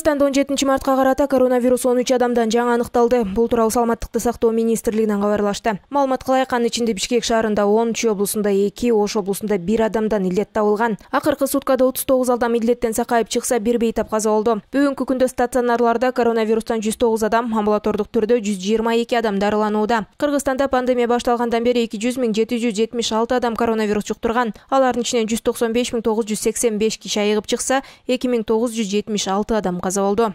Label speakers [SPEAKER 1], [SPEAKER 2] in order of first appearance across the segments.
[SPEAKER 1] Кыргызстанда 17 мартка карата коронавирус 13 адамдан жаңы аныкталды. Бул тууралуу Саламаттыкты сактоо министрлигинен кабарлашты. Маалымат кылайык, анын ичинде Бишкек шаарында 13 облусунда 2, Ош облусунда 1 адамдан илдет табылган. Акыркы суткада 39 адам илдеттен сакайып чыкса, 1 бейтап каза болду. Бүгүнкү күндө стационарларда коронавирустан 109 адам, амбулатордук түрдө 122 адам дарыланууда. Кыргызстанда пандемия башталгандан бери 200 776 адам коронавирус жуктурган. Алардын ичинен 195 985 киши айыгып чыкса, 2976 адам каза болду.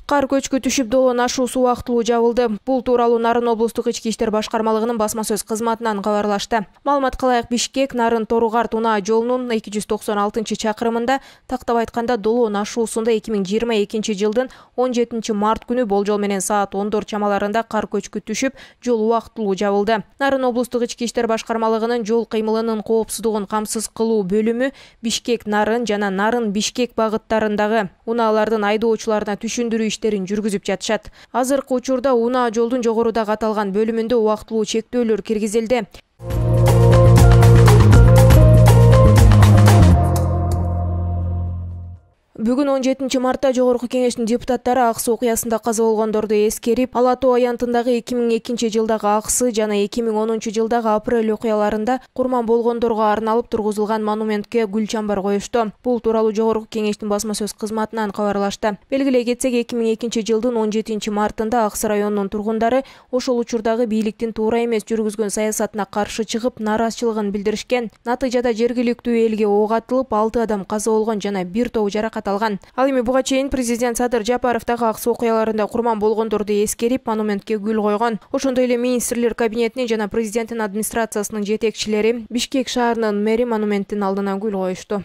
[SPEAKER 1] Кар көчкү түшүп долоон ашуусу убактылуу жабылды. Бул тууралуу Нарын облустук ички иштер башкармалыгынын басма сөз кызматынан кабарлашты. Маалымат кылайык, Бишкек Нарын Торугарт унаа жолунун 296-чакырымында тактап айтканда долоон ашуусунда 2022 жылдын 17 март күнү болжол менен саат 10 чамаларында кар көчкү түшүп, жол убактылуу жабылды. Нарын облустук ички иштер башкармалыгынын жол кыймылынын коопсуздугун камсыз кылуу бөлүмү Бишкек Нарын жана Нарын Бишкек багыттарындагы унаалардын айдоочуларына түшүндүрүү иштерин жүргүзүп жатышат. Азыркы учурда унаа жолдун жогорудагы аталган бөлүмүндө убактылуу чектөөлөр киргизилди. Бүгүн 17 мартта Жогорку кеңештин депутаттары Аксы окуясында каза болгондорду эскерип, Ала Тоо аянтындагы 2002 жылдагы Аксы жана 2010 жылдагы Апрель окуяларында курман болгондорго арналып тургузулган монументке гүл чамбар коюшту. Бул тууралуу Жогорку кеңештин басма сөз кызматынан кабарлашты. Белгилей кетсек, 2002 жылдын 17 мартында Аксы районунун тургундары ошол учурдагы бийликтин туура эмес жүргүзгөн саясатына каршы чыгып, нааразычылыгын билдиришкен. Натыйжада жергиликтүү элге ок атылып, 6 адам каза болгон жана 1 топ жаракат алган. Ал эми буга чейин президент Садыр Жапаров дагы Аксы окуяларында курман болгондорду эскерип, монументке гүл койгон. Ошондой эле министрлер кабинетинин жана президенттин администрациясынын жетекчилери Бишкек шаарынын мэри монументтин алдына гүл коюшту.